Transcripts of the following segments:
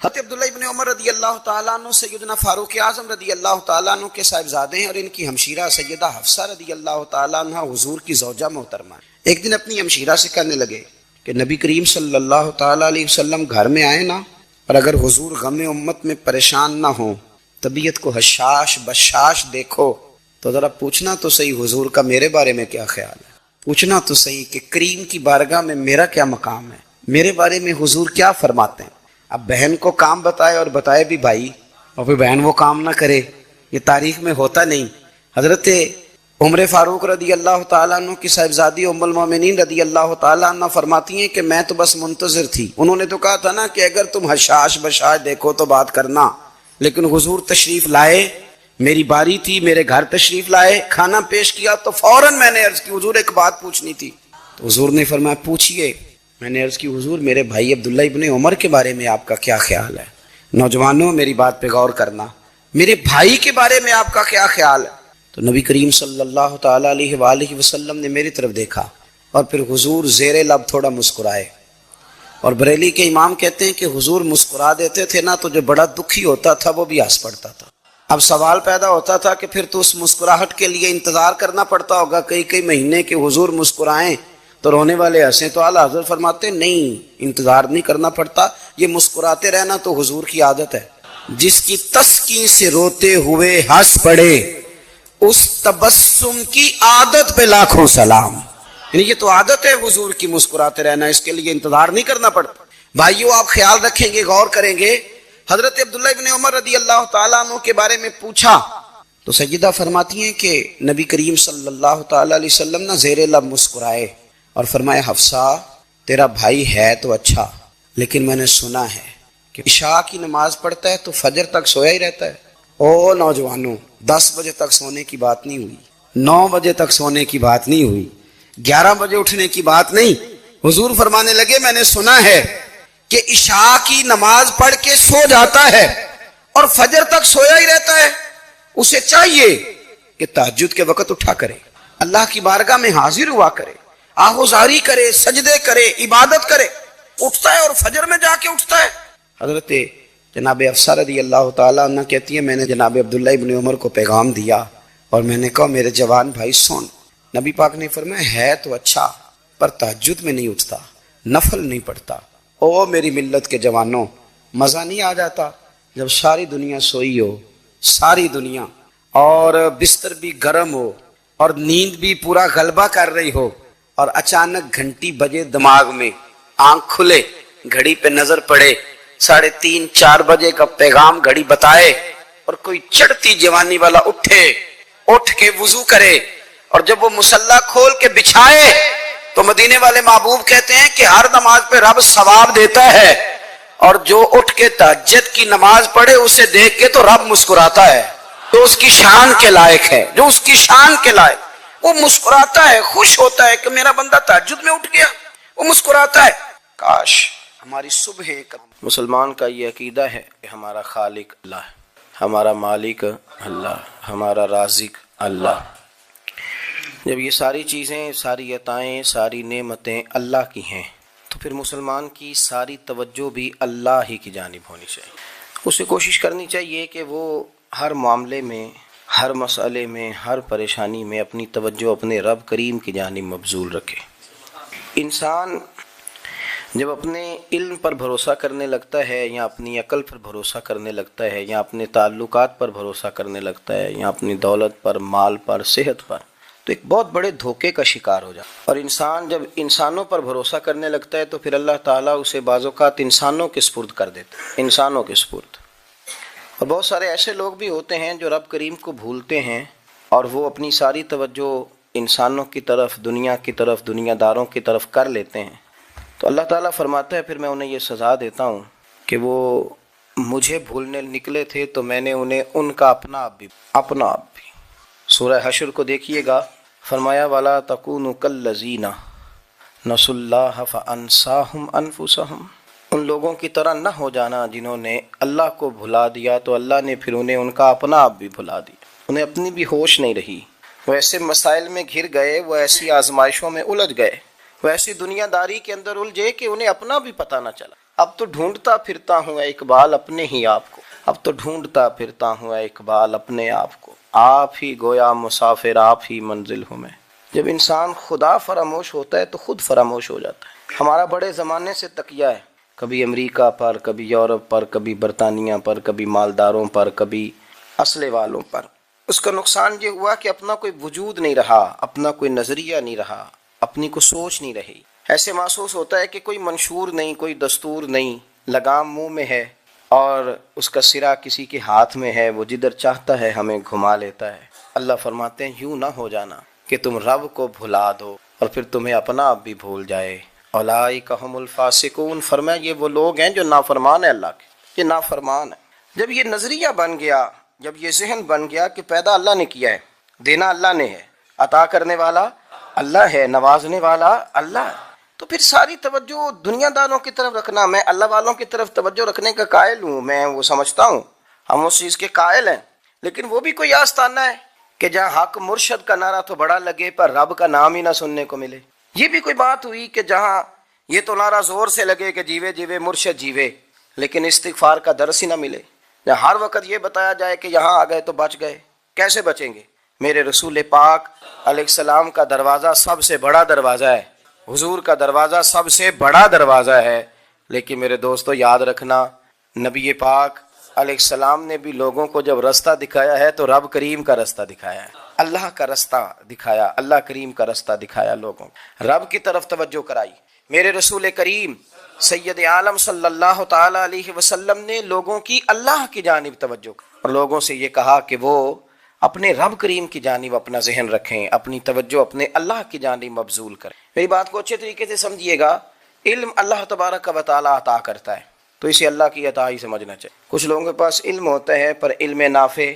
حضرت عبداللہ ابن عمر رضی اللہ تعالیٰ عنہ سیدنا فاروق اعظم رضی اللہ تعالیٰ عنہ کے صاحبزادے ہیں اور ان کی ہمشیرہ سیدہ حفصہ رضی اللہ تعالیٰ عنہ حضور کی زوجہ محترمہ ہیں۔ ایک دن اپنی ہمشیرہ سے کہنے لگے کہ نبی کریم صلی اللہ تعالیٰ علیہ وسلم گھر میں آئے نا، اور اگر حضور غم امت میں پریشان نہ ہوں، طبیعت کو حشاش بشاش دیکھو تو ذرا پوچھنا تو صحیح حضور کا میرے بارے میں کیا خیال ہے، پوچھنا تو صحیح کہ کریم کی بارگاہ میں میرا کیا مقام ہے، میرے بارے میں حضور کیا فرماتے ہیں۔ اب بہن کو کام بتائے اور بتائے بھی بھائی، اور پھر بہن وہ کام نہ کرے، یہ تاریخ میں ہوتا نہیں۔ حضرت عمر فاروق رضی اللہ تعالیٰ عنہ کی صاحبزادی ام المومنین رضی اللہ تعالیٰ عنہ فرماتی ہیں کہ میں تو بس منتظر تھی، انہوں نے تو کہا تھا نا کہ اگر تم حشاش بشاش دیکھو تو بات کرنا، لیکن حضور تشریف لائے، میری باری تھی، میرے گھر تشریف لائے، کھانا پیش کیا تو فوراً میں نے عرض کی حضور ایک بات پوچھنی تھی، تو حضور نے فرمایا پوچھئے۔ میں نے عرض کی حضور میرے بھائی عبداللہ ابن عمر کے بارے میں آپ کا کیا خیال ہے؟ نوجوانوں میری بات پہ غور کرنا، میرے بھائی کے بارے میں آپ کا کیا خیال ہے؟ تو نبی کریم صلی اللہ تعالیٰ علیہ وآلہ وسلم نے میری طرف دیکھا اور پھر حضور زیر لب تھوڑا مسکرائے، اور بریلی کے امام کہتے ہیں کہ حضور مسکرا دیتے تھے نا تو جو بڑا دکھی ہوتا تھا وہ بھی ہنس پڑتا تھا۔ اب سوال پیدا ہوتا تھا کہ پھر تو اس مسکراہٹ کے لیے انتظار کرنا پڑتا ہوگا کئی مہینے کہ حضور مسکرائیں تو رونے والے ہنسیں، تو اعلیٰ حضرت فرماتے نہیں، انتظار نہیں کرنا پڑتا، یہ مسکراتے رہنا تو حضور کی عادت ہے۔ جس کی تسکین سے روتے ہوئے ہنس پڑے اس تبسم کی عادت پہ لاکھوں سلام، یعنی یہ تو عادت ہے حضور کی مسکراتے رہنا، اس کے لیے انتظار نہیں کرنا پڑتا۔ بھائیو آپ خیال رکھیں گے، غور کریں گے، حضرت عبداللہ ابن عمر رضی اللہ تعالیٰ عنہ کے بارے میں پوچھا تو سیدہ فرماتی ہیں کہ نبی کریم صلی اللہ تعالیٰ علیہ وسلم نہ زیر لب مسکرائے اور فرمایا حفصہ تیرا بھائی ہے تو اچھا، لیکن میں نے سنا ہے کہ عشاء کی نماز پڑھتا ہے تو فجر تک سویا ہی رہتا ہے۔ او نوجوانوں، 10 بجے تک سونے کی بات نہیں ہوئی، 9 بجے تک سونے کی بات نہیں ہوئی، 11 بجے اٹھنے کی بات نہیں۔ حضور فرمانے لگے میں نے سنا ہے کہ عشاء کی نماز پڑھ کے سو جاتا ہے اور فجر تک سویا ہی رہتا ہے، اسے چاہیے کہ تہجد کے وقت اٹھا کرے، اللہ کی بارگاہ میں حاضر ہوا کرے، آہوزاری کرے، سجدے کرے، عبادت کرے، اٹھتا ہے اور فجر میں جا کے اٹھتا ہے۔ حضرت جناب حفصہ رضی اللہ تعالیٰ عنہ کہتی ہے میں نے جناب عبداللہ ابن عمر کو پیغام دیا اور میں نے کہا میرے جوان بھائی سن، نبی پاک نے فرمایا ہے تو اچھا پر تہجد میں نہیں اٹھتا، نفل نہیں پڑھتا۔ او میری ملت کے جوانوں، مزہ نہیں آ جاتا جب ساری دنیا سوئی ہو، ساری دنیا، اور بستر بھی گرم ہو اور نیند بھی پورا غلبہ کر رہی ہو، اور اچانک گھنٹی بجے دماغ میں، آنکھ کھلے، گھڑی پہ نظر پڑے، 3:30 4 بجے کا پیغام گھڑی بتائے، اور کوئی چڑھتی جوانی والا اٹھ کے وضو کرے، اور جب وہ مصلی کھول کے بچھائے تو مدینے والے محبوب کہتے ہیں کہ ہر نماز پہ رب ثواب دیتا ہے، اور جو اٹھ کے تہجد کی نماز پڑھے اسے دیکھ کے تو رب مسکراتا ہے، تو اس کی شان کے لائق ہے، جو اس کی شان کے لائق، وہ مسکراتا ہے، خوش ہوتا ہے کہ میرا بندہ تہجد میں اٹھ گیا، وہ مسکراتا ہے۔ کاش ہماری صبح مسلمان کا یہ عقیدہ ہے کہ ہمارا خالق اللہ ہے، ہمارا مالک اللہ، ہمارا رازق اللہ۔ جب یہ ساری چیزیں، ساری عطائیں، ساری نعمتیں اللہ کی ہیں تو پھر مسلمان کی ساری توجہ بھی اللہ ہی کی جانب ہونی چاہیے۔ اسے کوشش کرنی چاہیے کہ وہ ہر معاملے میں، ہر مسئلے میں، ہر پریشانی میں اپنی توجہ اپنے رب کریم کی جانب مبذول رکھے۔ انسان جب اپنے علم پر بھروسہ کرنے لگتا ہے یا اپنی عقل پر بھروسہ کرنے لگتا ہے یا اپنے تعلقات پر بھروسہ کرنے لگتا ہے یا اپنی دولت پر، مال پر، صحت پر، تو ایک بہت بڑے دھوکے کا شکار ہو جاتا ہے۔ اور انسان جب انسانوں پر بھروسہ کرنے لگتا ہے تو پھر اللہ تعالیٰ اسے بعض اوقات انسانوں کے سپرد کر دیتا ہے، انسانوں کے سپرد۔ اور بہت سارے ایسے لوگ بھی ہوتے ہیں جو رب کریم کو بھولتے ہیں اور وہ اپنی ساری توجہ انسانوں کی طرف، دنیا کی طرف، دنیا داروں کی طرف کر لیتے ہیں، تو اللہ تعالیٰ فرماتا ہے پھر میں انہیں یہ سزا دیتا ہوں کہ وہ مجھے بھولنے نکلے تھے تو میں نے انہیں ان کا اپنا آپ بھی۔ سورہ حشر کو دیکھیے گا، فرمایا وَلَا تَكُونُوا كَالَّذِينَ نَسُوا اللَّهَ فَأَنسَاهُمْ أَنفُسَهُمْ، ان لوگوں کی طرح نہ ہو جانا جنہوں نے اللہ کو بھلا دیا تو اللہ نے پھر انہیں ان کا اپنا آپ بھی بھلا دیا، انہیں اپنی بھی ہوش نہیں رہی، وہ ایسے مسائل میں گھر گئے، وہ ایسی آزمائشوں میں الجھ گئے، وہ ایسی دنیا داری کے اندر الجھے کہ انہیں اپنا بھی پتہ نہ چلا۔ اب تو ڈھونڈتا پھرتا ہوں اے اقبال اپنے ہی آپ کو، اب تو ڈھونڈتا پھرتا ہوں اے اقبال اپنے آپ کو، آپ ہی گویا مسافر آپ ہی منزل ہوں میں۔ جب انسان خدا فراموش ہوتا ہے تو خود فراموش ہو جاتا ہے۔ ہمارا بڑے زمانے سے تکیہ ہے، کبھی امریکہ پر، کبھی یورپ پر، کبھی برطانیہ پر، کبھی مالداروں پر، کبھی اسلحے والوں پر۔ اس کا نقصان یہ ہوا کہ اپنا کوئی وجود نہیں رہا، اپنا کوئی نظریہ نہیں رہا، اپنی کوئی سوچ نہیں رہی۔ ایسے محسوس ہوتا ہے کہ کوئی منشور نہیں، کوئی دستور نہیں، لگام منہ میں ہے اور اس کا سرا کسی کے ہاتھ میں ہے، وہ جدھر چاہتا ہے ہمیں گھما لیتا ہے۔ اللہ فرماتے ہیں یوں نہ ہو جانا کہ تم رب کو بھلا دو اور پھر تمہیں اپنا آپ بھی بھول جائے۔ اولئک ھم الفاسقون، فرمایا یہ وہ لوگ ہیں جو نافرمان ہیں اللہ کے، یہ نافرمان ہے۔ جب یہ نظریہ بن گیا، جب یہ ذہن بن گیا کہ پیدا اللہ نے کیا ہے، دینا اللہ نے ہے، عطا کرنے والا اللہ ہے، نوازنے والا اللہ ہے، تو پھر ساری توجہ دنیا داروں کی طرف رکھنا، میں اللہ والوں کی طرف توجہ رکھنے کا قائل ہوں، میں وہ سمجھتا ہوں، ہم اس چیز کے قائل ہیں، لیکن وہ بھی کوئی آستانہ ہے کہ جہاں حق مرشد کا نعرہ تو بڑا لگے پر رب کا نام ہی نہ سننے کو ملے۔ یہ بھی کوئی بات ہوئی کہ جہاں یہ تو نعرہ زور سے لگے کہ جیوے جیوے مرشد جیوے، لیکن استغفار کا درس ہی نہ ملے۔ ہر وقت یہ بتایا جائے کہ یہاں آ گئے تو بچ گئے، کیسے بچیں گے؟ میرے رسول پاک علیہ السلام کا دروازہ سب سے بڑا دروازہ ہے، حضور کا دروازہ سب سے بڑا دروازہ ہے، لیکن میرے دوستو یاد رکھنا، نبی پاک علیہ السلام نے بھی لوگوں کو جب رستہ دکھایا ہے تو رب کریم کا رستہ دکھایا ہے، اللہ کا رستہ دکھایا، اللہ کریم کا رستہ دکھایا، لوگوں رب کی طرف توجہ کرائی۔ میرے رسول کریم سید عالم صلی اللہ تعالی علیہ وسلم نے لوگوں کی اللہ کی جانب توجہ کی اور لوگوں سے یہ کہا کہ وہ اپنے رب کریم کی جانب اپنا ذہن رکھیں، اپنی توجہ اپنے اللہ کی جانب مبذول کریں۔ میری بات کو اچھے طریقے سے سمجھیے گا، علم اللہ تبارک و تعالی عطا کرتا ہے تو اسے اللہ کی عطا ہی سمجھنا چاہیے۔ کچھ لوگوں کے پاس علم ہوتا ہے پر علم نافع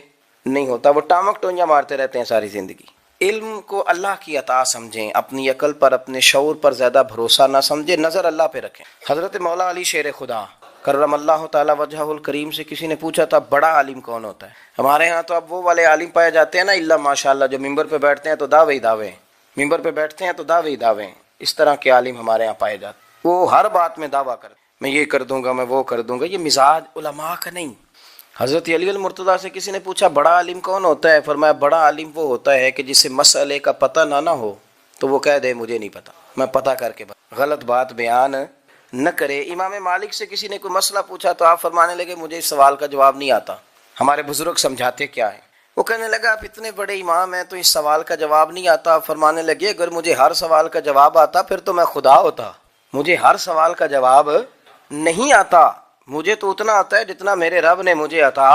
نہیں ہوتا، وہ ٹامک ٹونجا مارتے رہتے ہیں ساری زندگی۔ علم کو اللہ کی عطا سمجھیں، اپنی عقل پر اپنے شعور پر زیادہ بھروسہ نہ سمجھیں، نظر اللہ پہ رکھیں۔ حضرت مولا علی شیر خدا کرم اللہ تعالی وجہ الکریم سے کسی نے پوچھا تھا بڑا عالم کون ہوتا ہے؟ ہمارے ہاں تو اب وہ والے عالم پائے جاتے ہیں نا، اللہ ماشاءاللہ، جو ممبر پہ بیٹھتے ہیں تو دعوے ہی دعوے، ممبر پہ بیٹھتے ہیں تو دعوے ہی دعوے، اس طرح کے عالم ہمارے ہاں پائے جاتے ہیں۔ وہ ہر بات میں دعویٰ کرتے، میں یہ کر دوں گا، میں وہ کر دوں گا۔ یہ مزاج علماء کا نہیں۔ حضرت علی المرتضیٰ سے کسی نے پوچھا بڑا عالم کون ہوتا ہے؟ فرمایا بڑا عالم وہ ہوتا ہے کہ جسے مسئلے کا پتہ نہ ہو تو وہ کہہ دے مجھے نہیں پتہ، میں پتہ کر کے غلط بات بیان نہ کرے۔ امام مالک سے کسی نے کوئی مسئلہ پوچھا تو آپ فرمانے لگے مجھے اس سوال کا جواب نہیں آتا، ہمارے بزرگ سمجھاتے کیا ہے؟ وہ کہنے لگا آپ اتنے بڑے امام ہیں تو اس سوال کا جواب نہیں آتا۔ آپ فرمانے لگے اگر مجھے ہر سوال کا جواب آتا پھر تو میں خدا ہوتا، مجھے ہر سوال کا جواب نہیں آتا، مجھے تو اتنا آتا ہے جتنا میرے رب نے مجھے عطا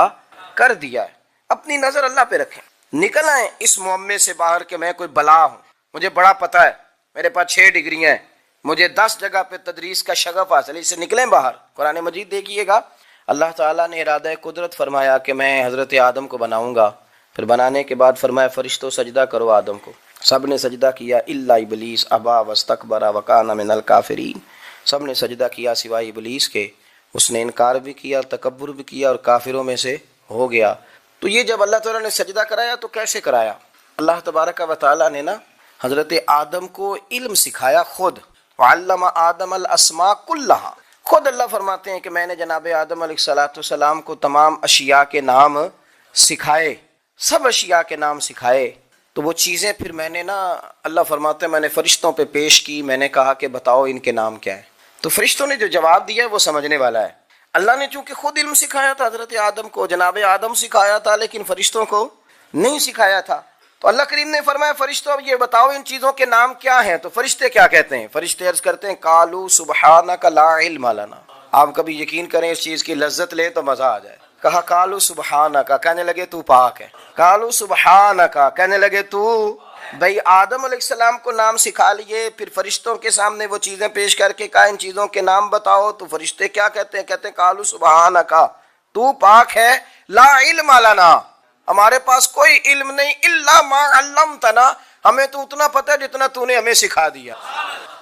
کر دیا ہے۔ اپنی نظر اللہ پہ رکھیں، نکل آئیں اس معمے سے باہر کہ میں کوئی بلا ہوں، مجھے بڑا پتہ ہے، میرے پاس 6 ڈگریاں ہیں، مجھے 10 جگہ پہ تدریس کا شغف حاصل ہے، اس سے نکلیں باہر۔ قرآن مجید دیکھیے گا، اللہ تعالیٰ نے ارادہ قدرت فرمایا کہ میں حضرت آدم کو بناؤں گا، پھر بنانے کے بعد فرمایا فرشتوں سجدہ کرو آدم کو، سب نے سجدہ کیا الا ابلیس ابا واستکبر وکان من الکافرین، سب نے سجدہ کیا سوائے ابلیس کے، اس نے انکار بھی کیا، تکبر بھی کیا اور کافروں میں سے ہو گیا۔ تو یہ جب اللہ تعالیٰ نے سجدہ کرایا تو کیسے کرایا؟ اللہ تبارک و تعالیٰ نے نا حضرت آدم کو علم سکھایا خود، وعلم آدم الاسماء کلہا، خود اللہ فرماتے ہیں کہ میں نے جناب آدم علیہ السلام کو تمام اشیاء کے نام سکھائے، سب اشیاء کے نام سکھائے۔ تو وہ چیزیں پھر میں نے نا، اللہ فرماتے ہیں میں نے فرشتوں پہ پیش کی، میں نے کہا کہ بتاؤ ان کے نام کیا ہے، تو فرشتوں نے جو جواب دیا ہے وہ سمجھنے والا ہے۔ اللہ نے چونکہ خود علم سکھایا تھا حضرت آدم کو، جناب آدم سکھایا تھا، لیکن فرشتوں کو نہیں سکھایا تھا، تو اللہ کریم نے فرمایا فرشتوں اب یہ بتاؤ ان چیزوں کے نام کیا ہیں؟ تو فرشتے کیا کہتے ہیں؟ فرشتے عرض کرتے ہیں قالوا سبحانک لا علم لنا۔ آپ کبھی یقین کریں اس چیز کی لذت لیں تو مزہ آ جائے۔ کہا قالوا سبحانک، کہنے لگے تو پاک ہے، قالوا سبحانک، کہنے لگے تو، بھئی آدم علیہ السلام کو نام سکھا لیے، پھر فرشتوں کے سامنے وہ چیزیں پیش کر کے کہا ان چیزوں کے نام بتاؤ، تو فرشتے کیا کہتے ہیں؟ کہتے ہیں قالوا سبحانک، تو پاک ہے، لا علم لنا، ہمارے پاس کوئی علم نہیں، الا ما علمتنا، ہمیں تو اتنا پتہ ہے جتنا تو نے ہمیں سکھا دیا،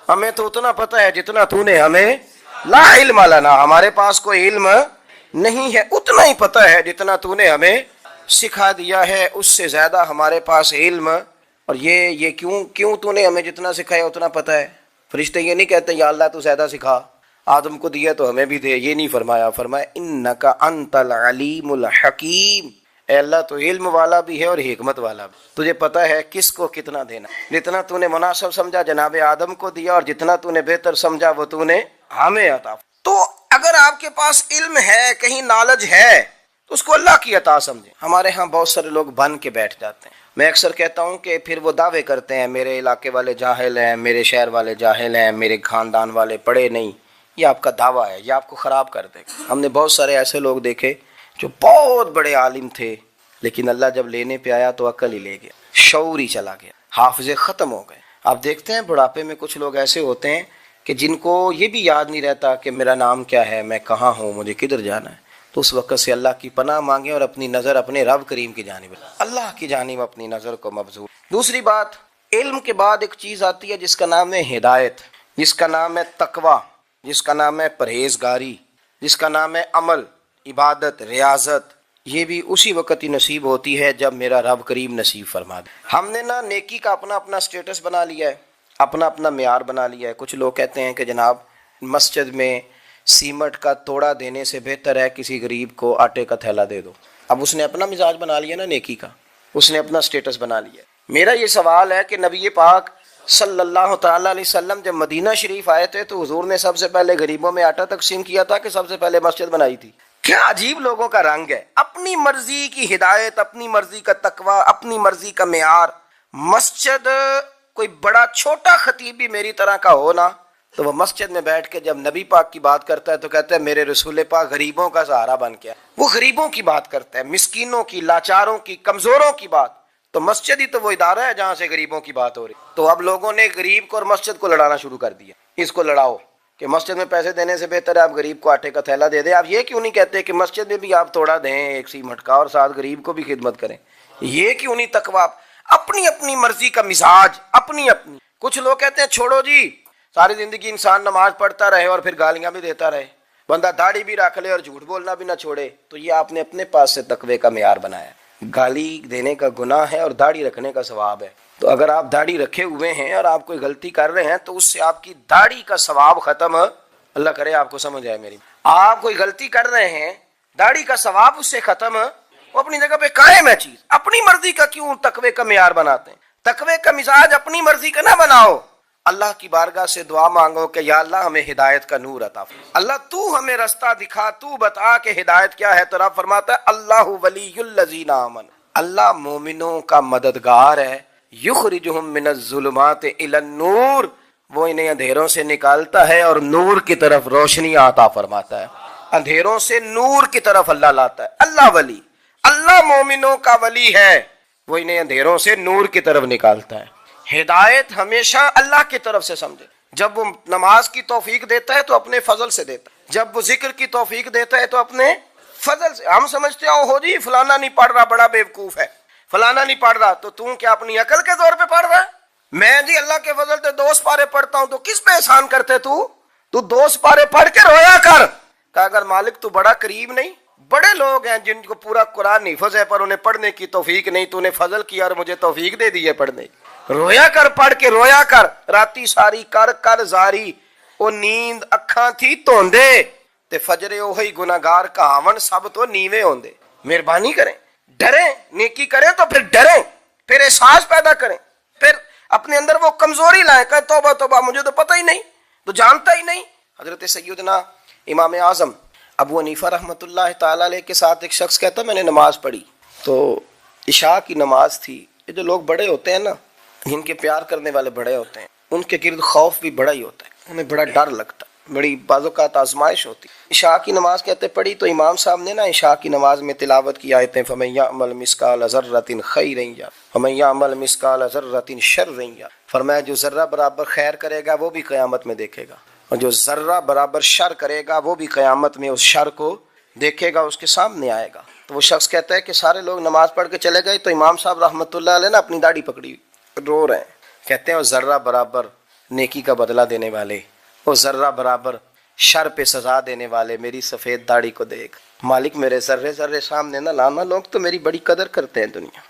ہمیں تو اتنا پتہ ہے جتنا تو نے ہمیں، لا علم لنا، ہمارے پاس کوئی علم نہیں ہے، اتنا ہی پتہ ہے جتنا تو نے ہمیں سکھا دیا ہے، اس سے زیادہ ہمارے پاس علم۔ اور یہ کیوں تو نے ہمیں جتنا سکھایا اتنا پتہ ہے؟ فرشتے یہ نہیں کہتے یا اللہ تو زیادہ سکھا، آدم کو دیا تو ہمیں بھی دے، یہ نہیں فرمایا، فرمایا انکا انت العلیم الحکیم، اے اللہ تو علم والا بھی ہے اور حکمت والا بھی، تجھے پتہ ہے کس کو کتنا دینا، جتنا تو نے مناسب سمجھا جناب آدم کو دیا، اور جتنا تو نے بہتر سمجھا وہ تو نے ہمیں عطا۔ تو اگر آپ کے پاس علم ہے، کہیں نالج ہے، تو اس کو اللہ کی عطا سمجھیں۔ ہمارے ہاں بہت سارے لوگ بن کے بیٹھ جاتے ہیں، میں اکثر کہتا ہوں کہ پھر وہ دعوے کرتے ہیں میرے علاقے والے جاہل ہیں، میرے شہر والے جاہل ہیں، میرے خاندان والے پڑھے نہیں۔ یہ آپ کا دعویٰ ہے، یہ آپ کو خراب کر دے گا۔ ہم نے بہت سارے ایسے لوگ دیکھے جو بہت بڑے عالم تھے، لیکن اللہ جب لینے پہ آیا تو عقل ہی لے گیا، شعور ہی چلا گیا، حافظے ختم ہو گئے۔ آپ دیکھتے ہیں بڑھاپے میں کچھ لوگ ایسے ہوتے ہیں کہ جن کو یہ بھی یاد نہیں رہتا کہ میرا نام کیا ہے، میں کہاں ہوں، مجھے کدھر جانا ہے۔ تو اس وقت سے اللہ کی پناہ مانگیں اور اپنی نظر اپنے رب کریم کی جانب، اللہ کی جانب اپنی نظر کو مبذول۔ دوسری بات، علم کے بعد ایک چیز آتی ہے جس کا نام ہے ہدایت، جس کا نام ہے تقویٰ، جس کا نام ہے پرہیزگاری، جس کا نام ہے عمل، عبادت، ریاضت۔ یہ بھی اسی وقت ہی نصیب ہوتی ہے جب میرا رب کریم نصیب فرما دے۔ ہم نے نا نیکی کا اپنا اپنا سٹیٹس بنا لیا ہے، اپنا اپنا معیار بنا لیا ہے۔ کچھ لوگ کہتے ہیں کہ جناب مسجد میں سیمٹ کا توڑا دینے سے بہتر ہے کسی غریب کو آٹے کا تھیلا دے دو۔ اب اس نے اپنا مزاج بنا لیا نا نیکی کا، اس نے اپنا سٹیٹس بنا لیا۔ میرا یہ سوال ہے کہ نبی پاک صلی اللہ تعالیٰ علیہ وسلم جب مدینہ شریف آئے تھے تو حضور نے سب سے پہلے غریبوں میں آٹا تقسیم کیا تھا کہ سب سے پہلے مسجد بنائی تھی؟ کیا عجیب لوگوں کا رنگ ہے، اپنی مرضی کی ہدایت، اپنی مرضی کا تقویٰ، اپنی مرضی کا معیار۔ مسجد کوئی بڑا چھوٹا خطیب بھی میری طرح کا ہو نا، تو وہ مسجد میں بیٹھ کے جب نبی پاک کی بات کرتا ہے تو کہتا ہے میرے رسول پاک غریبوں کا سہارا بن کے آئے۔ وہ غریبوں کی بات کرتا ہے، مسکینوں کی، لاچاروں کی، کمزوروں کی بات۔ تو مسجد ہی تو وہ ادارہ ہے جہاں سے غریبوں کی بات ہو رہی۔ تو اب لوگوں نے غریب کو اور مسجد کو لڑانا شروع کر دیا، اس کو لڑاؤ کہ مسجد میں پیسے دینے سے بہتر ہے آپ غریب کو آٹے کا تھیلا دے دیں۔ آپ یہ کیوں نہیں کہتے کہ مسجد میں بھی آپ توڑا دیں ایک سیمٹ کا اور ساتھ غریب کو بھی خدمت کریں؟ یہ کیوں نہیں تقویٰ؟ اپنی اپنی مرضی کا مزاج، اپنی اپنی۔ کچھ لوگ کہتے ہیں چھوڑو جی، ساری زندگی انسان نماز پڑھتا رہے اور پھر گالیاں بھی دیتا رہے، بندہ داڑھی بھی رکھ لے اور جھوٹ بولنا بھی نہ چھوڑے، تو یہ آپ نے اپنے پاس سے تقوی کا معیار بنایا۔ گالی دینے کا گناہ ہے اور داڑھی رکھنے کا ثواب ہے۔ تو اگر آپ داڑھی رکھے ہوئے ہیں اور آپ کوئی غلطی کر رہے ہیں تو اس سے آپ کی داڑھی کا ثواب ختم، اللہ کرے آپ کو سمجھ آئے میری۔ آپ کوئی غلطی کر رہے ہیں، داڑھی کا ثواب اس سے ختم، وہ اپنی جگہ پہ قائم ہے چیز۔ اپنی مرضی کا کیوں تقوی کا معیار بناتے ہیں؟ تقوی کا مزاج اپنی مرضی کا نہ بناؤ۔ اللہ کی بارگاہ سے دعا مانگو کہ یا اللہ ہمیں ہدایت کا نور عطا فرما، اللہ تو ہمیں رستہ دکھا، تو بتا کہ ہدایت کیا ہے۔ تو رب فرماتا ہے اللہ ولی الذین آمنوا، اللہ مومنوں کا مددگار ہے، یخرجہم من الظلمات الی النور، وہ انہیں اندھیروں سے نکالتا ہے اور نور کی طرف روشنی عطا فرماتا ہے۔ اندھیروں سے نور کی طرف اللہ لاتا ہے۔ اللہ ولی، اللہ مومنوں کا ولی ہے، وہ انہیں اندھیروں سے نور کی طرف نکالتا ہے۔ ہدایت ہمیشہ اللہ کی طرف سے سمجھے۔ جب وہ نماز کی توفیق دیتا ہے تو اپنے فضل سے دیتا ہے، جب وہ ذکر کی توفیق دیتا ہے تو اپنے فضل سے۔ ہم سمجھتے ہیں ہو جی فلانا نہیں پڑھ رہا بڑا بیوقوف ہے، فلانا نہیں پڑھ رہا، تو کیا اپنی عقل کے زور پہ پڑھ رہا ہے؟ میں جی اللہ کے فضل سے 2 سپارے پڑھتا ہوں، تو کس پہ احسان کرتے تو 2 سپارے پڑھ کے رویا کر۔ کہ اگر مالک تو بڑا کریم نہیں؟ بڑے لوگ ہیں جن کو پورا قرآن حفظ ہے پر انہیں پڑھنے کی توفیق نہیں، تو انہیں فضل کیا اور مجھے توفیق دے دی ہے پڑھنے کی۔ رویا کر، پڑھ کے رویا کر، راتی ساری کر کر زاری، او نیند اکھاں تھی توندے تے فجرے اوہی گناہگار کہاون سب تو نیوے ہوندے۔ مہربانی کریں، ڈریں، نیکی کریں تو پھر ڈریں، پھر احساس پیدا کریں، پھر اپنے اندر وہ کمزوری لائیں کہ توبہ توبہ مجھے تو پتہ ہی نہیں، تو جانتا ہی نہیں۔ حضرت سیدنا امام اعظم ابو حنیفہ رحمۃ اللہ تعالی علیہ کے ساتھ ایک شخص کہتا میں نے نماز پڑھی، تو عشاء کی نماز تھی۔ یہ جو لوگ بڑے ہوتے ہیں نا، جن کے پیار کرنے والے بڑے ہوتے ہیں، ان کے گرد خوف بھی بڑا ہی ہوتا ہے، انہیں بڑا ڈر لگتا ہے، بڑی بعض اوقات آزمائش ہوتی ہے۔ عشاء کی نماز کہتے پڑھی تو امام صاحب نے نا عشاء کی نماز میں تلاوت کی آیتیں فَمَن يَعْمَلْ مِثْقَالَ ذَرَّةٍ خَيْرًا يَرَهُ وَمَن يَعْمَلْ مِثْقَالَ ذَرَّةٍ شَرًّا يَرَهُ، فرمایا جو ذرہ برابر خیر کرے گا وہ بھی قیامت میں دیکھے گا، اور جو ذرہ برابر شر کرے گا وہ بھی قیامت میں اس شر کو دیکھے گا، اس کے سامنے آئے گا۔ تو وہ شخص کہتا ہے کہ سارے لوگ نماز پڑھ کے چلے گئے تو امام صاحب رحمۃ اللہ علیہ نے اپنی داڑھی پکڑی رو رہے ہیں، کہتے ہیں وہ ذرہ برابر نیکی کا بدلہ دینے والے، وہ ذرہ برابر شر پہ سزا دینے والے میری سفید داڑھی کو دیکھ، مالک میرے ذرے ذرے سامنے نہ لانا، لوگ تو میری بڑی قدر کرتے ہیں دنیا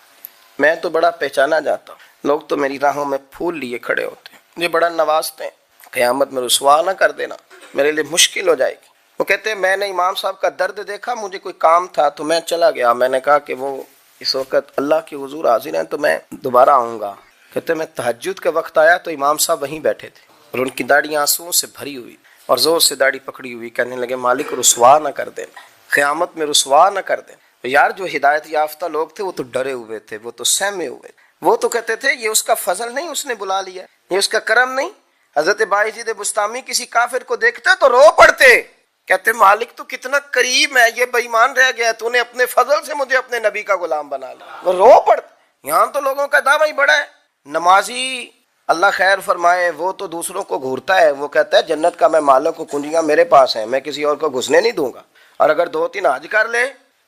میں، تو بڑا پہچانا جاتا ہوں، لوگ تو میری راہوں میں پھول لیے کھڑے ہوتے ہیں، مجھے بڑا نوازتے ہیں، قیامت میں رسوا نہ کر دینا۔ میرے لیے مشکل ہو جائے گی. وہ کہتے ہیں میں نے امام صاحب کا درد دیکھا, مجھے کوئی کام تھا تو میں چلا گیا. میں نے کہا کہ وہ اس وقت اللہ کے حضور حاضر ہیں تو میں دوبارہ آؤں گا. کہتے ہیں میں تہجد کے وقت آیا تو امام صاحب وہیں بیٹھے تھے اور ان کی داڑھی آنسوؤں سے بھری ہوئی اور زور سے داڑھی پکڑی ہوئی. کہنے لگے مالک رسوا نہ کر دینا, قیامت میں رسوا نہ کر دینا. یار جو ہدایت یافتہ لوگ تھے وہ تو ڈرے ہوئے تھے, وہ تو سہمے ہوئے, وہ تو کہتے تھے یہ اس کا فضل نہیں, اس نے بلا لیا, یہ اس کا کرم نہیں. حضرت باعزید بستامی کسی کافر کو دیکھتے تو رو پڑتے, کہتے مالک تو کتنا کریم ہے, یہ بے ایمان رہ گیا, تو نے اپنے فضل سے مجھے اپنے نبی کا غلام بنا لیا. وہ رو پڑتے. یہاں تو لوگوں کا دعویٰ ہی بڑا ہے. نمازی اللہ خیر فرمائے وہ تو دوسروں کو گھورتا ہے, وہ کہتا ہے جنت کا میں مالک ہوں, کنجیاں میرے پاس ہیں, میں کسی اور کو گھسنے نہیں دوں گا. اور اگر 2-3 حج کر لے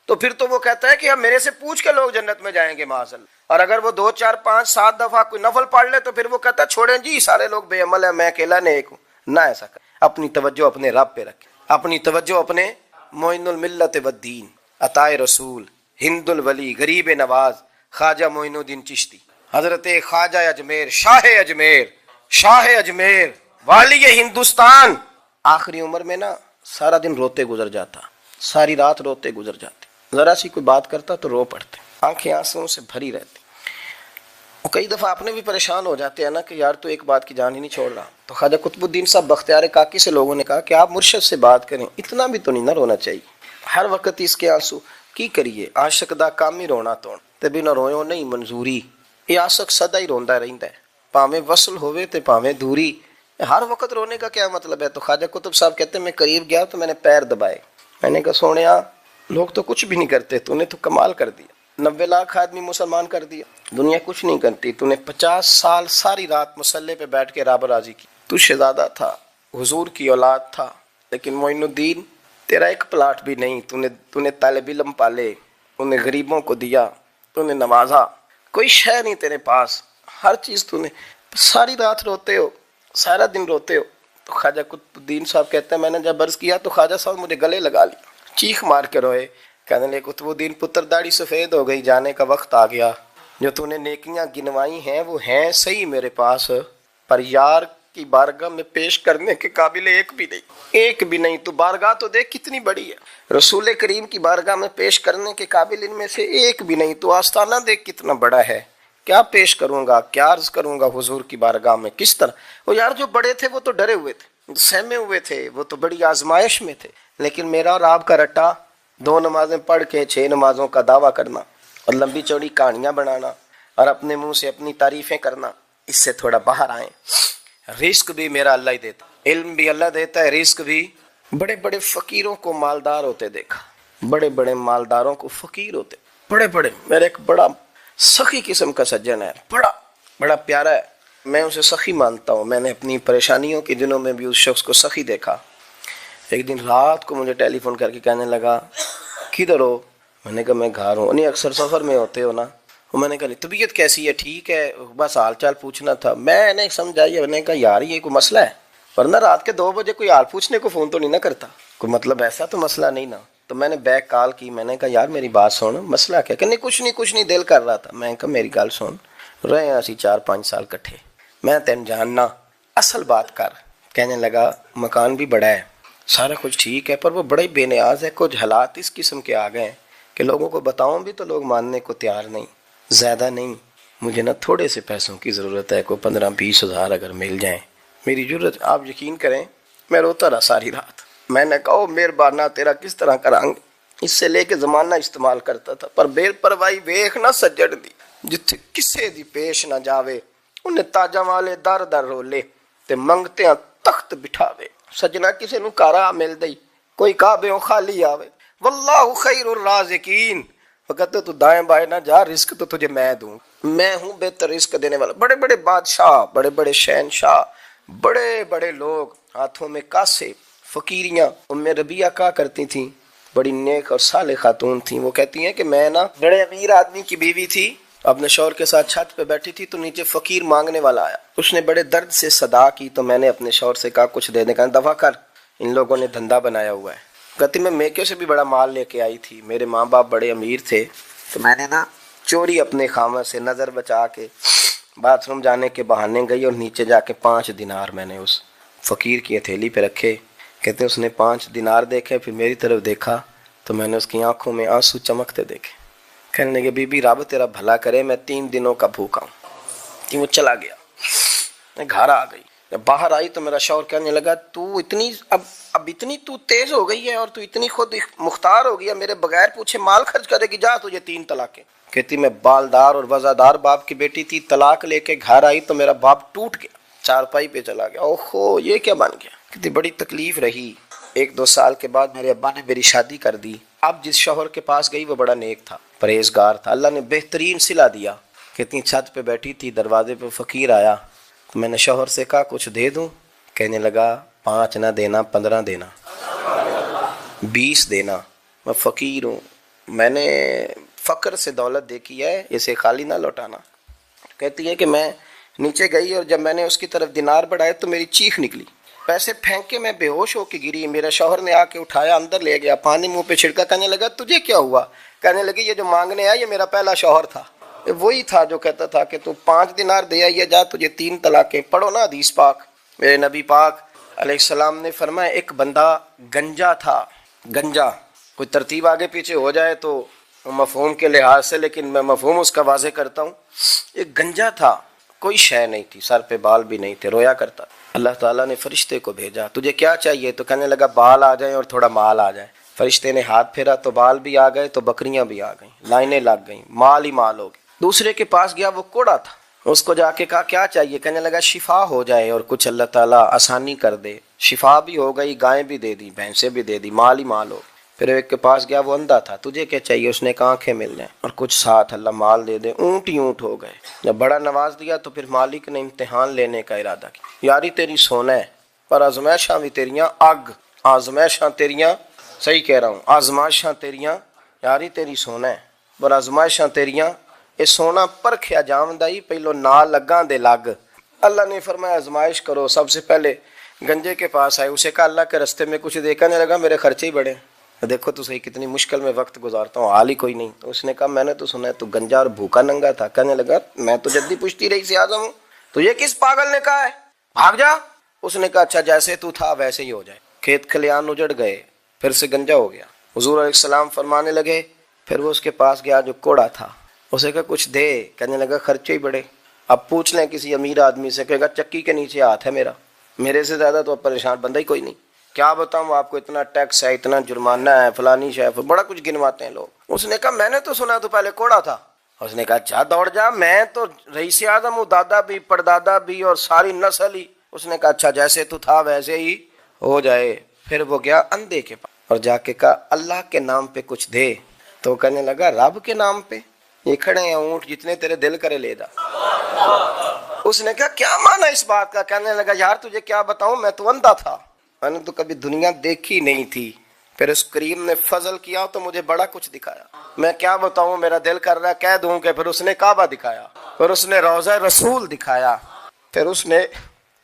تو پھر تو وہ کہتا ہے کہ اب میرے سے پوچھ کے لوگ جنت میں جائیں گے معاذ اللہ. اور اگر وہ 2 4 5 7 دفعہ کوئی نفل پڑھ لے تو پھر وہ کہتا ہے چھوڑیں جی سارے لوگ بے عمل ہیں, میں اکیلا نیک ہوں. نہ ایسا کر, اپنی توجہ اپنے رب پہ رکھے, اپنی توجہ اپنے معین الملت والدین عطائے رسول ہند الولی غریب نواز خواجہ معین الدین چشتی حضرت خواجہ اجمیر شاہ اجمیر والی ہندوستان. آخری عمر میں نا سارا دن روتے گزر جاتا, ساری رات روتے گزر جاتے, ذرا سی کوئی بات کرتا تو رو پڑتے, آنکھیں آنسوؤں سے بھری رہتی. کئی دفعہ اپنے بھی پریشان ہو جاتے ہیں نا کہ یار تو ایک بات کی جان ہی نہیں چھوڑ رہا. تو خواجہ قطب الدین صاحب بختیار کاکی سے لوگوں نے کہا کہ آپ مرشد سے بات کریں, اتنا بھی تو نہیں نہ رونا چاہیے, ہر وقت اس کے آنسو کی کریے. عاشق دا کام ہی رونا توڑ تے بنا رویوں نہیں منظوری. یہ عاشق سدا ہی روندا رہندا ہے, پاویں وصل ہوئے تے پاویں دوری. ہر وقت رونے کا کیا مطلب ہے؟ تو خواجہ قطب صاحب کہتے ہیں میں قریب گیا تو میں نے پیر دبائے, میں نے کہا سونیا لوگ تو کچھ بھی نہیں کرتے, تو نے تو کمال کر دیا. 90 لاکھ آدمی مسلمان کر دیا, دنیا کچھ نہیں کرتی, تو نے 50 سال ساری رات مسلح پہ بیٹھ کے رب راضی کی. تو شہزادہ تھا, حضور کی اولاد تھا, لیکن معین الدین تیرا ایک پلاٹ بھی نہیں. تو نے طالب علم پالے, انہیں غریبوں کو دیا, تو نے نوازا, کوئی شے نہیں تیرے پاس, ہر چیز تو نے. ساری رات روتے ہو, سارا دن روتے ہو. تو خواجہ قطب الدین صاحب کہتے ہیں میں نے جب عرض کیا تو خواجہ صاحب مجھے گلے لگا لیا, چیخ مار کے روئے. کہنے لگے قطب الدین پتر داڑھی سفید ہو گئی, جانے کا وقت آ گیا. جو تو نے نیکیاں گنوائی ہیں وہ ہیں صحیح میرے پاس, پر یار کی بارگاہ میں پیش کرنے کے قابل ایک بھی نہیں. تو بارگاہ تو دیکھ کتنی بڑی ہے, رسول کریم کی بارگاہ میں پیش کرنے کے قابل ان میں سے ایک بھی نہیں. تو آستانہ دیکھ کتنا بڑا ہے, کیا پیش کروں گا, کیا عرض کروں گا حضور کی بارگاہ میں, کس طرح. وہ یار جو بڑے تھے وہ تو ڈرے ہوئے تھے, سہمے ہوئے تھے, وہ تو بڑی آزمائش میں تھے. لیکن میرا اور آپ کا رٹا 2 نمازیں پڑھ کے 6 نمازوں کا دعویٰ کرنا اور لمبی چوڑی کہانیاں بنانا اور اپنے منہ سے اپنی تعریفیں کرنا, اس سے تھوڑا باہر آئیں. رزق بھی میرا اللہ ہی دیتا, علم بھی اللہ دیتا ہے, رزق بھی. بڑے بڑے فقیروں کو مالدار ہوتے دیکھا, بڑے بڑے مالداروں کو فقیر ہوتے, بڑے بڑے. میرے ایک بڑا سخی قسم کا سجن ہے, بڑا پیارا ہے, میں اسے سخی مانتا ہوں. میں نے اپنی پریشانیوں کے دنوں میں بھی اس شخص کو سخی دیکھا. ایک دن رات کو مجھے ٹیلی فون کر کے کہنے لگا کدھر ہو؟ میں نے کہا میں گھر ہوں. نہیں اکثر سفر میں ہوتے ہو نا. میں نے کہا طبیعت کیسی ہے؟ ٹھیک ہے, بس حال چال پوچھنا تھا. میں نے سمجھائی, میں نے کہا یار یہ کوئی مسئلہ ہے, ورنہ رات کے 2 بجے کوئی حال پوچھنے کو فون تو نہیں نہ کرتا, کوئی مطلب ایسا تو مسئلہ نہیں نا. تو میں نے بیک کال کی, میں نے کہا یار میری بات سن, مسئلہ کیا؟ کہ نہیں کچھ نہیں دل کر رہا تھا. میں نے کہا میری گل سن, رہے ہیں اسی 4-5 سال کٹھے, میں تین جاننا, اصل بات کر. کہنے لگا مکان بھی بڑا ہے, سارا کچھ ٹھیک ہے, پر وہ بڑا ہی بے نیاز ہے. کچھ حالات اس قسم کے آ گئے ہیں کہ لوگوں کو بتاؤں بھی تو لوگ ماننے کو تیار نہیں. زیادہ نہیں, مجھے نا تھوڑے سے پیسوں کی ضرورت ہے, کوئی 15-20 ہزار اگر مل جائیں میری ضرورت. آپ یقین کریں میں روتا رہا ساری رات. میں نے کہا مہربانہ تیرا کس طرح کریں گے, اس سے لے کے زمانہ استعمال کرتا تھا, پر بے پرواہی ویخ نہ سجڑ دی, جتھے کسے دی پیش نہ جاوے انہیں تاجاں والے در در رولے تے منگتے ہیں تخت بٹھاوے. سجنا کسے نو کارا مل دئی, کوئی کعبے خالی آوے. واللہ خیر الرازقین, وقت تو دائیں بائیں نہ جا, رزق تو تجھے میں دوں, میں ہوں بہتر رزق دینے والا. بڑے بڑے بادشاہ, بڑے بڑے شہنشاہ, بڑے بڑے لوگ, ہاتھوں میں کاسے, فقیریاں. ام ربیہ کہا کرتی تھیں, بڑی نیک اور صالح خاتون تھیں. وہ کہتی ہیں کہ میں نا بڑے امیر آدمی کی بیوی تھی, اپنے شوہر کے ساتھ چھت پہ بیٹھی تھی تو نیچے فقیر مانگنے والا آیا. اس نے بڑے درد سے صدا کی تو میں نے اپنے شوہر سے کہا کچھ دے دیں. کہا دفع کر, ان لوگوں نے دھندا بنایا ہوا ہے. کہتی میں میکے سے بھی بڑا مال لے کے آئی تھی, میرے ماں باپ بڑے امیر تھے, تو میں نے نا چوری اپنے خامہ سے نظر بچا کے باتھ روم جانے کے بہانے گئی اور نیچے جا کے 5 دینار میں نے اس فقیر کی ہتھیلی پہ رکھے. کہتے اس نے 5 دینار دیکھے، پھر میری طرف دیکھا تو میں نے اس کی آنکھوں میں آنسو چمکتے دیکھے. کہنے لگے بی بی رب تیرا بھلا کرے، میں 3 دنوں کا بھوکا ہوں. کہ وہ چلا گیا. میں گھر آ گئی. جب باہر آئی تو میرا شوہر کہنے لگا تو اتنی اب اتنی تو تیز ہو گئی ہے اور تو اتنی خود مختار ہو گیا، میرے بغیر پوچھے مال خرچ کرے گی، جا تجھے 3 طلاقیں. کہتی میں بالدار اور وزادار باپ کی بیٹی تھی، طلاق لے کے گھر آئی تو میرا باپ ٹوٹ گیا، چارپائی پہ چلا گیا. اوہو یہ کیا بن گیا. کہتی بڑی تکلیف رہی. 1-2 سال کے بعد میرے ابا نے میری شادی کر دی. اب جس شوہر کے پاس گئی وہ بڑا نیک تھا، پرہیزگار تھا، اللہ نے بہترین صلہ دیا. کتنی چھت پہ بیٹھی تھی، دروازے پہ فقیر آیا تو میں نے شوہر سے کہا کچھ دے دوں. کہنے لگا 5 نہ دینا، 15 دینا، 20 دینا، میں فقیر ہوں، میں نے فقر سے دولت دیکھی ہے، اسے خالی نہ لوٹانا. کہتی ہے کہ میں نیچے گئی اور جب میں نے اس کی طرف دینار بڑھائے تو میری چیخ نکلی، پیسے پھینک کے میں بے ہوش ہو کے گری. میرے شوہر نے آ کے اٹھایا، اندر لے گیا، پانی منہ پہ چھڑکا. کہنے لگا تجھے کیا ہوا؟ کہنے لگی یہ جو مانگنے آیا یہ میرا پہلا شوہر تھا، وہی تھا جو کہتا تھا کہ تو 5 دینار دے آئیے، جا تجھے 3 طلاقیں. پڑھو نا حدیث پاک. میرے نبی پاک علیہ السلام نے فرمایا ایک بندہ گنجا تھا. گنجا کوئی ترتیب آگے پیچھے ہو جائے تو مفہوم کے لحاظ سے، لیکن میں مفہوم اس کا واضح کرتا ہوں. ایک گنجا تھا، کوئی شے نہیں تھی، سر پہ بال بھی نہیں تھے، رویا کرتا. اللہ تعالیٰ نے فرشتے کو بھیجا، تجھے کیا چاہیے؟ تو کہنے لگا بال آ جائیں اور تھوڑا مال آ جائے. فرشتے نے ہاتھ پھیرا تو بال بھی آ گئے تو بکریاں بھی آ گئیں، لائنیں لگ گئیں، مال ہی مال ہو گئے. دوسرے کے پاس گیا، وہ کوڑا تھا، اس کو جا کے کہا کیا چاہیے؟ کہنے لگا شفا ہو جائے اور کچھ اللہ تعالیٰ آسانی کر دے. شفا بھی ہو گئی، گائیں بھی دے دی، بھینسیں بھی دے دی، مال ہی مال ہو گئے. پھر ایک کے پاس گیا، وہ اندھا تھا، تجھے کیا چاہیے؟ اس نے کہا آنکھیں مل جائیں اور کچھ ساتھ اللہ مال دے دے. اونٹ ہی اونٹ ہو گئے. جب بڑا نواز دیا تو پھر مالک نے امتحان لینے کا ارادہ کیا. یاری تیری سونا ہے پر آزمائشاں بھی تیریاں اگ، آزمائشاں تیریاں، صحیح کہہ رہا ہوں، آزمائشاں تیریاں، یاری تیری سونا ہے پر آزمائشاں تیریاں. اے سونا پرکھیا جامدائی پہلو نہ لگاں دے لگ. اللہ نے فرمایا آزمائش کرو. سب سے پہلے گنجے کے پاس آئے، اسے کہا اللہ کے رستے میں کچھ دے. کہنے لگا میرے خرچے ہی بڑے، دیکھو تو صحیح کتنی مشکل میں وقت گزارتا ہوں، حال ہی کوئی نہیں. تو اس نے کہا میں نے تو سنا ہے تو گنجا اور بھوکا ننگا تھا. کہنے لگا میں تو جدی پشتی رئیس اعظم ہوں، تو یہ کس پاگل نے کہا ہے؟ بھاگ جا. اس نے کہا اچھا جیسے تو تھا ویسے ہی ہو جائے. کھیت کھلیان اجڑ گئے، پھر سے گنجا ہو گیا. حضور علیہ السلام فرمانے لگے، پھر وہ اس کے پاس گیا جو کوڑا تھا، اسے کہا کچھ دے. کہنے لگا خرچے ہی بڑے. اب پوچھ لیں کسی امیر آدمی سے، کہے گا چکی کے نیچے ہاتھ ہے میرا، میرے سے زیادہ تو اب پریشان بندہ ہی کوئی نہیں. کیا بتاؤں آپ کو، اتنا ٹیکس ہے، اتنا جرمانہ ہے، فلانی شے، بڑا کچھ گنواتے ہیں لوگ. اس نے کہا میں نے تو سنا تو پہلے کوڑا تھا. اس نے کہا جا دوڑ جا، میں تو رئیس اعظم ہوں، دادا بھی پردادا بھی اور ساری نسل ہی. اس نے کہا اچھا جیسے تو تھا ویسے ہی ہو جائے. پھر وہ گیا اندھے کے پاس اور جا کے کہا اللہ کے نام پہ کچھ دے. تو کہنے لگا رب کے نام پہ؟ یہ کھڑے ہیں اونٹ، جتنے تیرے دل کرے لے دا. اس نے کہا کیا معنی اس بات کا؟ کہنے لگا یار تجھے کیا بتاؤں، میں تو اندھا تھا، میں نے تو کبھی دنیا دیکھی نہیں تھی، پھر اس کریم نے فضل کیا تو مجھے بڑا کچھ دکھایا. میں کیا بتاؤں، میرا دل کر رہا ہے کہہ دوں کہ پھر اس نے کعبہ دکھایا، پھر اس نے روضہ رسول دکھایا، پھر اس نے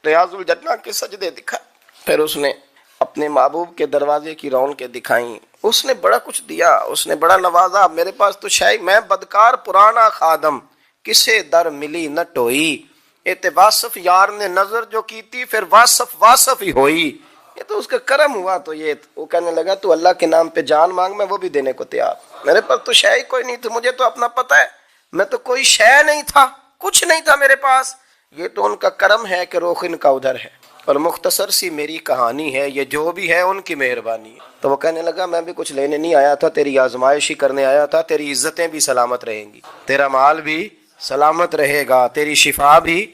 ریاض الجنہ کے سجدے دکھائے، پھر اس نے اپنے محبوب کے دروازے کی رونقیں دکھائیں. اس نے بڑا کچھ دیا، اس نے بڑا نوازا. میرے پاس تو شاید میں بدکار پرانا خادم، کسے در ملی نہ ٹوئی، اے واصف یار نے نظر جو کی تھی پھر واصف ہی ہوئی. یہ تو اس کا کرم ہوا. تو یہ وہ کہنے لگا تو اللہ کے نام پہ جان مانگ، میں وہ بھی دینے کو تیار. میرے پاس تو شے ہی کوئی نہیں تھی، مجھے تو اپنا پتہ ہے، میں تو کوئی شے نہیں تھا، کچھ نہیں تھا میرے پاس. یہ تو ان کا کرم ہے کہ رخ ان کا ادھر ہے، اور مختصر سی میری کہانی ہے، یہ جو بھی ہے ان کی مہربانی ہے. تو وہ کہنے لگا میں بھی کچھ لینے نہیں آیا تھا، تیری آزمائش ہی کرنے آیا تھا. تیری عزتیں بھی سلامت رہیں گی، تیرا مال بھی سلامت رہے گا، تیری شفا بھی.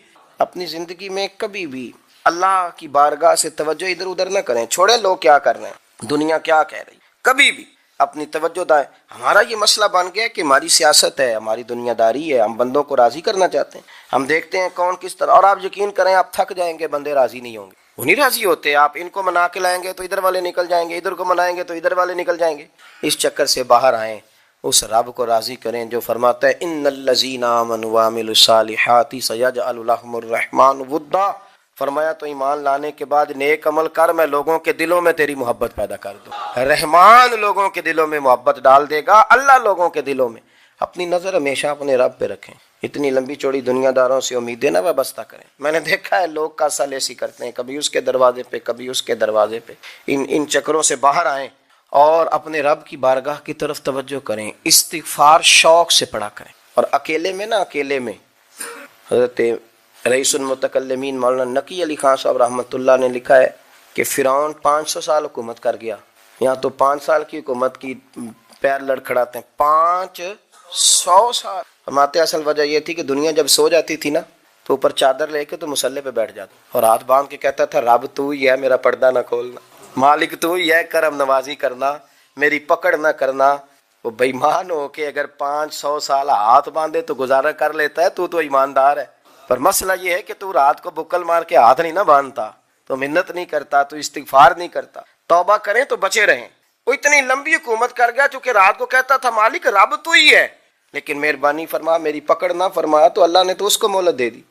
اپنی زندگی میں کبھی بھی اللہ کی بارگاہ سے توجہ ادھر ادھر نہ کریں. چھوڑیں لوگ کیا کر رہے ہیں، دنیا کیا کہہ رہی، کبھی بھی اپنی توجہ دائیں. ہمارا یہ مسئلہ بن گیا کہ ہماری سیاست ہے، ہماری دنیا داری ہے، ہم بندوں کو راضی کرنا چاہتے ہیں. ہم دیکھتے ہیں کون کس طرح، اور آپ یقین کریں آپ تھک جائیں گے، بندے راضی نہیں ہوں گے، وہ نہیں راضی ہوتے. آپ ان کو منا کے لائیں گے تو ادھر والے نکل جائیں گے، ادھر کو منائیں گے تو ادھر والے نکل جائیں گے. اس چکر سے باہر آئیں، اس رب کو راضی کریں جو فرماتا ہے ان الذین آمنوا وعملوا الصالحات سیجعل لهم الرحمن ودا. فرمایا تو ایمان لانے کے بعد نیک عمل کر، میں لوگوں کے دلوں میں تیری محبت پیدا کر دوں. رحمان لوگوں کے دلوں میں محبت ڈال دے گا. اللہ لوگوں کے دلوں میں. اپنی نظر ہمیشہ اپنے رب پہ رکھیں. اتنی لمبی چوڑی دنیا داروں سے امیدیں نہ وابستہ کریں. میں نے دیکھا ہے لوگ کا سلیسی کرتے ہیں، کبھی اس کے دروازے پہ کبھی اس کے دروازے پہ. ان چکروں سے باہر آئیں اور اپنے رب کی بارگاہ کی طرف توجہ کریں. استغفار شوق سے پڑھا کریں. اور اکیلے میں اکیلے میں حضرت رئیس المتکلمین مولانا نقی علی خان صاحب رحمۃ اللہ نے لکھا ہے کہ فرعون 500 سال حکومت کر گیا. یہاں تو 5 سال کی حکومت کی پیر لڑکھڑاتے ہیں. 500 سال. فرماتے اصل وجہ یہ تھی کہ دنیا جب سو جاتی تھی نا تو اوپر چادر لے کے تو مسلح پہ بیٹھ جاتا اور ہاتھ باندھ کے کہتا تھا رب تو ہی ہے، میرا پردہ نہ کھولنا، مالک تو ہی ہے، کرم نوازی کرنا، میری پکڑ نہ کرنا. وہ بے ایمان ہو کے اگر 500 سال ہاتھ باندھے تو گزارا کر لیتا ہے، تو ایماندار ہے. پر مسئلہ یہ ہے کہ تو رات کو بکل مار کے ہاتھ نہیں نہ باندھتا، تو منت نہیں کرتا، تو استغفار نہیں کرتا. توبہ کریں تو بچے رہیں. وہ اتنی لمبی حکومت کر گیا چونکہ رات کو کہتا تھا مالک رب تو ہی ہے، لیکن مہربانی فرما میری پکڑ نہ فرمایا تو اللہ نے تو اس کو مہلت دے دی.